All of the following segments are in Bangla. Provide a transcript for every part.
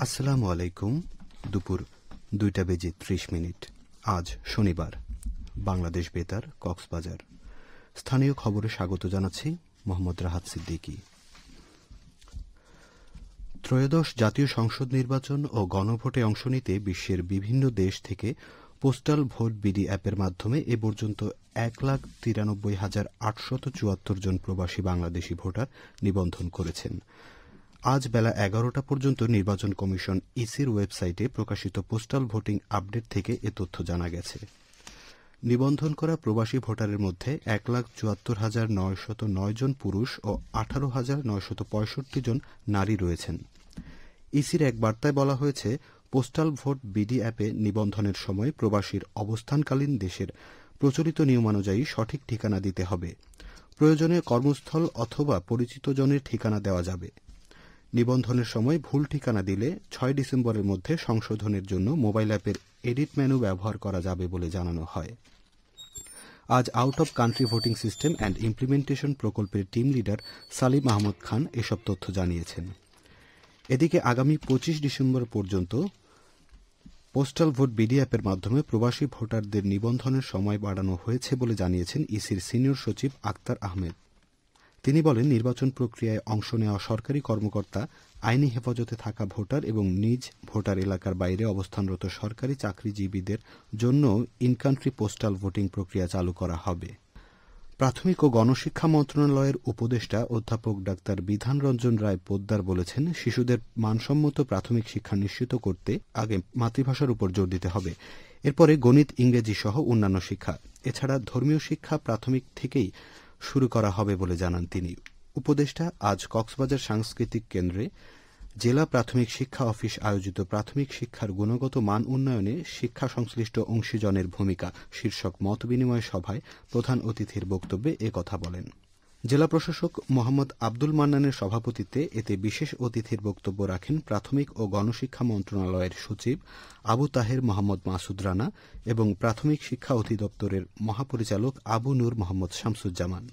আসসালামু আলাইকুম। দুপুর 2:30 আজ শনিবার। বাংলাদেশ বেতার, কক্সবাজার। স্থানীয় খবরে স্বাগত জানাচ্ছি মোহাম্মদ রাহাত সিদ্দিকী। ত্রয়োদশ জাতীয় সংসদ নির্বাচন ও গণভোটে অংশ নিতে বিশ্বের বিভিন্ন দেশ থেকে পোস্টাল ভোট বিডি অ্যাপের মাধ্যমে এ পর্যন্ত 1,93,874 জন প্রবাসী বাংলাদেশি ভোটার নিবন্ধন করেছেন। আজ বেলা 11টা পর্যন্ত নির্বাচন কমিশন ইসির ওয়েবসাইটে প্রকাশিত পোস্টাল ভোটিং আপডেট থেকে এ তথ্য জানা গেছে। নিবন্ধন করা প্রবাসী ভোটারের মধ্যে 1,74,909 জন পুরুষ ও 18,965 জন নারী রয়েছেন। ইসির এক বার্তায় বলা হয়েছে, পোস্টাল ভোট বিডি অ্যাপে নিবন্ধনের সময় প্রবাসীর অবস্থানকালীন দেশের প্রচলিত নিয়মানুযায়ী সঠিক ঠিকানা দিতে হবে। প্রয়োজনে কর্মস্থল অথবা পরিচিত জনের ঠিকানা দেওয়া যাবে। নিবন্ধনের সময় ভুল ঠিকানা দিলে 6 ডিসেম্বরের মধ্যে সংশোধনের জন্য মোবাইল অ্যাপের এডিট মেনু ব্যবহার করা যাবে বলে জানানো হয়। আজ out of country voting system and implementation প্রকল্পের টিম লিডার সালিম আহমদ খান এসব তথ্য জানিয়েছেন। এদিকে আগামী 25 ডিসেম্বর পর্যন্ত পোস্টাল ভোট বিডি অ্যাপের মাধ্যমে প্রবাসী ভোটারদের নিবন্ধনের সময় বাড়ানো হয়েছে বলে জানিয়েছেন ইসির সিনিয়র সচিব আক্তার আহমেদ। তিনি বলেন, নির্বাচন প্রক্রিয়ায় অংশ নেওয়া সরকারি কর্মকর্তা, আইনি হেফাজতে থাকা ভোটার এবং নিজ ভোটার এলাকার বাইরে অবস্থানরত সরকারি চাকরিজীবীদের জন্য ইনকান্ট্রি পোস্টাল ভোটিং প্রক্রিয়া চালু করা হবে। প্রাথমিক ও গণশিক্ষা মন্ত্রণালয়ের উপদেষ্টা অধ্যাপক ডাক্তার বিধান রঞ্জন রায় পোদ্দার বলেছেন, শিশুদের মানসম্মত প্রাথমিক শিক্ষা নিশ্চিত করতে আগে মাতৃভাষার উপর জোর দিতে হবে, এরপরে গণিত, ইংরেজি সহ অন্যান্য শিক্ষা। এছাড়া ধর্মীয় শিক্ষা প্রাথমিক থেকেই শুরু করা হবে বলে জানান তিনি। উপদেষ্টা আজ কক্সবাজার সাংস্কৃতিক কেন্দ্রে জেলা প্রাথমিক শিক্ষা অফিস আয়োজিত প্রাথমিক শিক্ষার গুণগত মান উন্নয়নে শিক্ষা সংশ্লিষ্ট অংশীজনের ভূমিকা শীর্ষক মতবিনিময় সভায় প্রধান অতিথির বক্তব্যে এ কথা বলেন। জেলা প্রশাসক মোহাম্মদ আব্দুল মান্নানের সভাপতিত্বে এতে বিশেষ অতিথির বক্তব্য রাখেন প্রাথমিক ও গণশিক্ষা মন্ত্রণালয়ের সচিব আবু তাহের মোহাম্মদ মাসুদ রানা এবং প্রাথমিক শিক্ষা অধিদপ্তরের মহাপরিচালক আবু নূর মোহাম্মদ শামসুজ্জামান।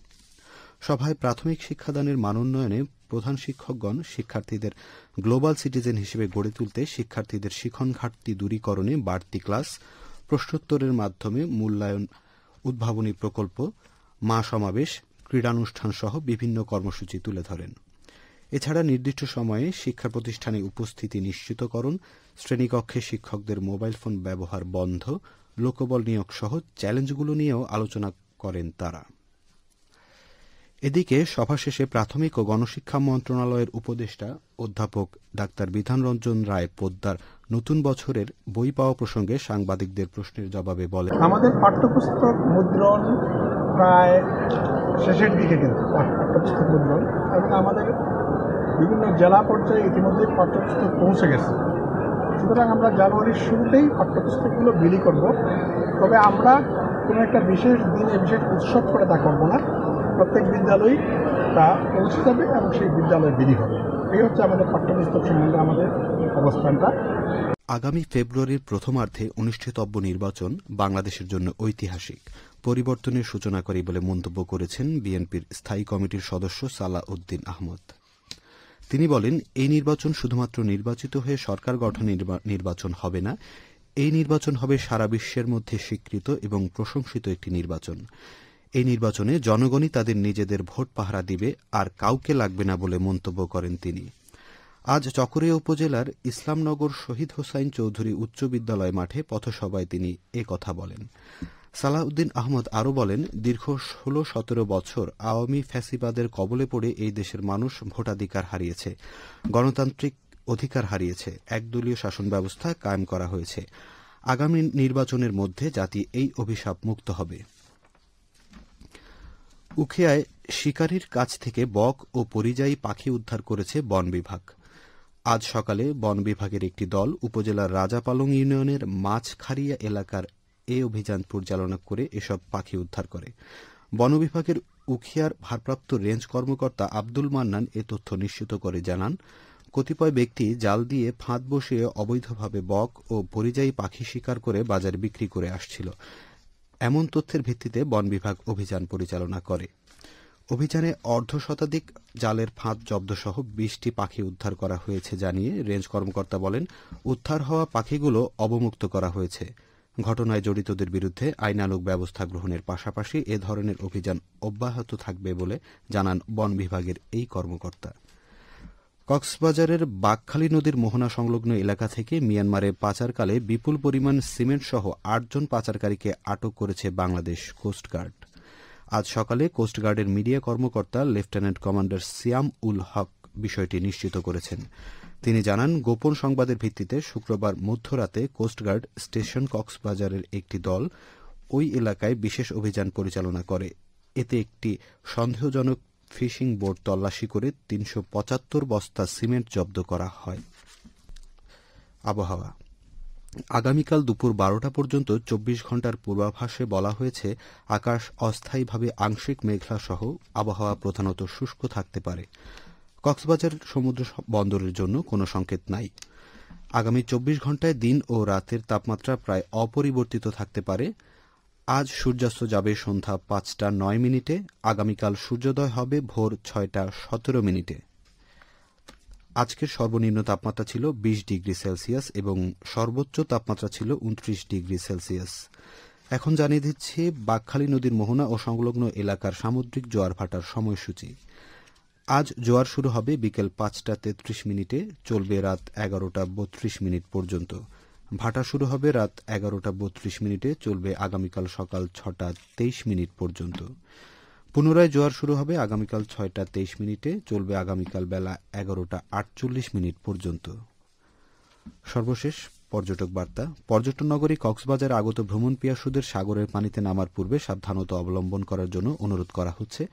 সভায় প্রাথমিক শিক্ষাদানের মান উন্নয়নে প্রধান শিক্ষকগণ শিক্ষার্থীদের গ্লোবাল সিটিজেন হিসেবে গড়ে তুলতে শিক্ষার্থীদের শিখন ঘাটতি দূরীকরণে বাড়তি ক্লাস, প্রশ্নোত্তরের মাধ্যমে মূল্যায়ন, উদ্ভাবনী প্রকল্প, মা সমাবেশ, ক্রীড়ানুষ্ঠান সহ বিভিন্ন কর্মসূচি তুলে ধরেন। এছাড়া নির্দিষ্ট সময়ে শিক্ষা প্রতিষ্ঠানে উপস্থিতি নিশ্চিতকরণ, শ্রেণীকক্ষে শিক্ষকদের মোবাইল ফোন ব্যবহার বন্ধ, লোকবল নিয়োগ সহ চ্যালেঞ্জগুলো নিয়েও আলোচনা করেন তারা। এদিকে সভা শেষে প্রাথমিক ও গণশিক্ষা মন্ত্রণালয়ের উপদেষ্টা অধ্যাপক ডাক্তার বিধান রঞ্জন রায় পোদ্দার নতুন বছরের বই পাওয়া প্রসঙ্গে সাংবাদিকদের প্রশ্নের জবাবে বলেন, আমাদের পাঠ্যপুস্তক মুদ্রণ প্রায় শেষের দিকে, কিন্তু পাঠ্যপুস্তক মুদ্রণ, এবং আমাদের বিভিন্ন জেলা পর্যায়ে ইতিমধ্যে পাঠ্যপুস্তক পৌঁছে গেছে। সুতরাং আমরা জানুয়ারির শুরুতেই পাঠ্যপুস্তকগুলো বিলি করব। তবে আমরা কোনো একটা বিশেষ দিনে বিশেষ উৎসব করে তা করব না। প্রত্যেক বিদ্যালয়ই তা পৌঁছে যাবে এবং সেই বিদ্যালয়ে বিলি হবে। এই হচ্ছে আমাদের পাঠ্যপুস্তক সম্বন্ধে আমাদের অবস্থানটা। আগামী ফেব্রুয়ারির প্রথমার্ধে অনুষ্ঠিতব্য নির্বাচন বাংলাদেশের জন্য ঐতিহাসিক পরিবর্তনের সূচনা করে বলে মন্তব্য করেছেন বিএনপির স্থায়ী কমিটির সদস্য সালাহ উদ্দিন আহমদ। তিনি বলেন, এই নির্বাচন শুধুমাত্র নির্বাচিত হয়ে সরকার গঠনের নির্বাচন হবে না, এই নির্বাচন হবে সারা বিশ্বের মধ্যে স্বীকৃত এবং প্রশংসিত একটি নির্বাচন। এই নির্বাচনে জনগণই তাদের নিজেদের ভোট পাহারা দিবে, আর কাউকে লাগবে না বলে মন্তব্য করেন তিনি। আজ চকরিয়া উপজেলার ইসলামনগর শহীদ হোসাইন চৌধুরী উচ্চ বিদ্যালয় মাঠে পথসভায় তিনি এ কথা বলেন। সালাউদ্দিন আহমদ আরও বলেন, দীর্ঘ 16-17 বছর আওয়ামী ফ্যাসিবাদের কবলে পড়ে এই দেশের মানুষ ভোটাধিকার হারিয়েছে, গণতান্ত্রিক অধিকার হারিয়েছে, একদলীয় শাসন ব্যবস্থা কায়েম করা হয়েছে। আগামী নির্বাচনের মধ্যে জাতি এই অভিশাপ মুক্ত হবে। উখিয়ায় শিকারীর কাছ থেকে বক ও পরিযায়ী পাখি উদ্ধার করেছে বন বিভাগ। আজ সকালে বন বিভাগের একটি দল উপজেলার রাজাপালং ইউনিয়নের মাছখারিয়া এলাকার এ অভিযান পরিচালনা করে এসব পাখি উদ্ধার করে। বন বিভাগের উখিয়ার ভারপ্রাপ্ত রেঞ্জ কর্মকর্তা আব্দুল মান্নান এ তথ্য নিশ্চিত করে জানান, কতিপয় ব্যক্তি জাল দিয়ে ফাঁদ বসিয়ে অবৈধভাবে বক ও পরিযায়ী পাখি শিকার করে বাজারে বিক্রি করে আসছিল। এমন তথ্যের ভিত্তিতে বন বিভাগ অভিযান পরিচালনা করে। অভিযানে অর্ধশতাধিক জালের ফাঁদ জব্দসহ ২০টি পাখি উদ্ধার করা হয়েছে জানিয়ে রেঞ্জ কর্মকর্তা বলেন, উদ্ধার হওয়া পাখিগুলো অবমুক্ত করা হয়েছে। ঘটনায় জড়িতদের বিরুদ্ধে আইনানুগ ব্যবস্থা গ্রহণের পাশাপাশি এ ধরনের অভিযান অব্যাহত থাকবে বলে জানান বন বিভাগের এই কর্মকর্তা। কক্সবাজারের বাঁকখালী নদীর মোহনা সংলগ্ন এলাকা থেকে মিয়ানমারে পাচারকালে বিপুল পরিমাণ সিমেন্ট সহ ৮ জন পাচারকারীকে আটক করেছে বাংলাদেশ কোস্টগার্ড। আজ সকালে কোস্টগার্ডের মিডিয়া কর্মকর্তা লেফটেন্যান্ট কমান্ডার সিয়াম উল হক বিষয়টি নিশ্চিত করেছেন। তিনি জানান, গোপন সংবাদের ভিত্তিতে শুক্রবার মধ্যরাতে কোস্টগার্ড স্টেশন কক্সবাজারের একটি দল ওই এলাকায় বিশেষ অভিযান পরিচালনা করে। এতে একটি সন্দেহজনক ফিশিং বোট তল্লাশি করে ৩৭৫ বস্তা সিমেন্ট জব্দ করা হয়। আবহাওয়া। আগামীকাল দুপুর ১২টা পর্যন্ত ২৪ ঘণ্টার পূর্বাভাসে বলা হয়েছে, আকাশ অস্থায়ীভাবে আংশিক মেঘলা সহ আবহাওয়া প্রধানত শুষ্ক থাকতে পারে। কক্সবাজার সমুদ্র বন্দরের জন্য কোনো সংকেত নাই। আগামী ২৪ ঘণ্টায় দিন ও রাতের তাপমাত্রা প্রায় অপরিবর্তিত থাকতে পারে। আজ সূর্যাস্ত যাবে সন্ধ্যা ৫টা ৯ মিনিটে। আগামীকাল সূর্যোদয় হবে ভোর ৬টা ১৭ মিনিটে। আজকের সর্বনিম্ন তাপমাত্রা ছিল ২০ ডিগ্রি সেলসিয়াস এবং সর্বোচ্চ তাপমাত্রা ছিল ২৯ ডিগ্রি সেলসিয়াস। এখন জানিয়ে দিচ্ছি বাঁকখালী নদীর মোহনা ও সংলগ্ন এলাকার সামুদ্রিক জোয়ার ভাটার সময়সূচি। আজ জোয়ার শুরু হবে বিকেল ৫টা ৩৩ মিনিটে, চলবে রাত ১১টা ৩২ মিনিট পর্যন্ত। ভাটা শুরু হবে রাত ১১টা ৩২ মিনিটে, চলবে আগামীকাল সকাল ৬টা ২৩ মিনিট পর্যন্ত। পুনরায় জোয়ার শুরু হবে আগামীকাল ৬টা ২৩ মিনিটে, চলবে আগামীকাল বেলা ১১টা ৪৮ মিনিট পর্যন্ত। সর্বশেষ পর্যটক বার্তা। পর্যটন নগরী কক্সবাজার আগত ভ্রমণ পিয়াসুদের সাগরের পানিতে নামার পূর্বে সাবধানতা অবলম্বন করার জন্য অনুরোধ করা হচ্ছে।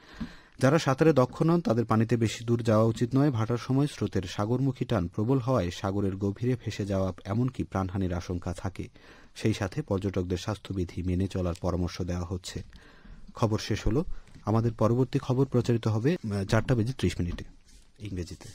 যারা সাঁতারে দক্ষ নন তাদের পানিতে বেশি দূর যাওয়া উচিত নয়। ভাটার সময় স্রোতের সাগরমুখী টান প্রবল হওয়ায় সাগরের গভীরে ভেসে যাওয়া এমনকি প্রাণহানির আশঙ্কা থাকে। সেই সাথে পর্যটকদের স্বাস্থ্যবিধি মেনে চলার পরামর্শ দেওয়া হচ্ছে। খবর শেষ হলো। আমাদের পরবর্তী খবর প্রচারিত হবে ৪টা বেজে ৩০ মিনিটে ইংরেজিতে।